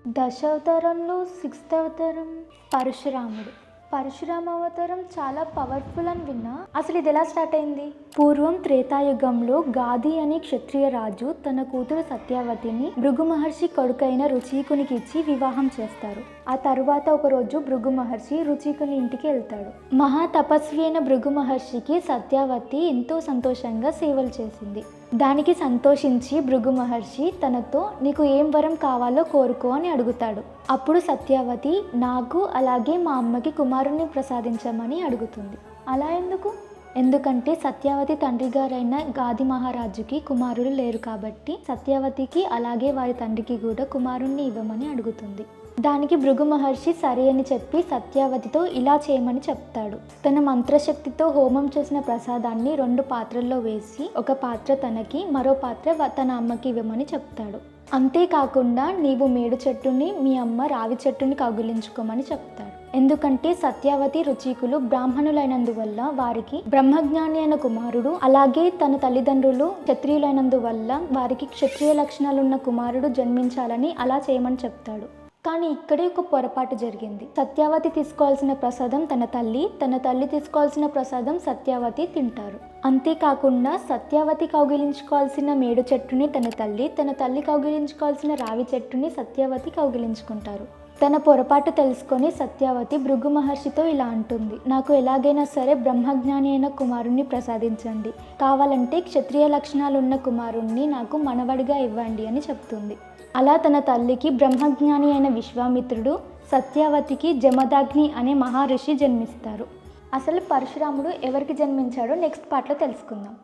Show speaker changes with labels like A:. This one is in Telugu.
A: దశావతారంలో సిక్స్త్ అవతారం పరశురాముడు. పరశురామ అవతారం చాలా పవర్ఫుల్ అని విన్నా. అసలు ఇది ఎలా స్టార్ట్ అయింది? పూర్వం త్రేతాయుగంలో గాది అనే క్షత్రియ రాజు తన కూతురు సత్యవతిని భృగు మహర్షి కొడుకైన రుచీకునికి ఇచ్చి వివాహం చేస్తారు. ఆ తరువాత ఒకరోజు భృగు మహర్షి రుచీకుని ఇంటికి వెళ్తాడు. మహా తపస్వి అయిన భృగు మహర్షికి సత్యవతి ఎంతో సంతోషంగా సేవలు చేసింది. దానికి సంతోషించి భృగు మహర్షి తనతో నీకు ఏం వరం కావాలో కోరుకో అని అడుగుతాడు. అప్పుడు సత్యవతి నాకు అలాగే మా అమ్మకి కుమారుణ్ణి ప్రసాదించమని అడుగుతుంది. అలా ఎందుకు? ఎందుకంటే సత్యవతి తండ్రి గారైన గాది మహారాజుకి కుమారులు లేరు కాబట్టి సత్యవతికి అలాగే వారి తండ్రికి కూడా కుమారుణ్ణి ఇవ్వమని అడుగుతుంది. దానికి భృగు మహర్షి సరే అని చెప్పి సత్యవతితో ఇలా చేయమని చెప్తాడు. తన మంత్రశక్తితో హోమం చేసిన ప్రసాదాన్ని 2 పాత్రల్లో వేసి ఒక పాత్ర తనకి, మరో పాత్ర తన అమ్మకి ఇవ్వమని చెప్తాడు. అంతేకాకుండా నీవు మేడు చెట్టుని, మీ అమ్మ రావి చెట్టుని కౌగిలించుకోమని చెప్తాడు. ఎందుకంటే సత్యవతి రుచీకులు బ్రాహ్మణులైనందువల్ల వారికి బ్రహ్మజ్ఞాని అయిన కుమారుడు, అలాగే తన తల్లిదండ్రులు క్షత్రియులైనందువల్ల వారికి క్షత్రియ లక్షణాలున్న కుమారుడు జన్మించాలని అలా చేయమని చెప్తాడు. కానీ ఇక్కడే ఒక పొరపాటు జరిగింది. సత్యవతి తీసుకోవాల్సిన ప్రసాదం తన తల్లి తీసుకోవాల్సిన ప్రసాదం సత్యవతి తింటారు. అంతేకాకుండా సత్యవతి కౌగిలించుకోవాల్సిన మేడు చెట్టుని తన తల్లి కౌగిలించుకోవాల్సిన రావి చెట్టుని సత్యవతి కౌగిలించుకుంటారు. తన పొరపాటు తెలుసుకొని సత్యవతి భృగు మహర్షితో ఇలా అంటుంది, నాకు ఎలాగైనా సరే బ్రహ్మజ్ఞాని అయిన కుమారుణ్ణి ప్రసాదించండి, కావాలంటే క్షత్రియ లక్షణాలున్న కుమారుణ్ణి నాకు మనవడిగా ఇవ్వండి అని చెప్తుంది. అలా తన తల్లికి బ్రహ్మజ్ఞాని అయిన విశ్వామిత్రుడు, సత్యవతికి జమదాగ్ని అనే మహర్షి జన్మిస్తారు. అసలు పరశురాముడు ఎవరికి జన్మించాడో నెక్స్ట్ పార్ట్లో తెలుసుకుందాం.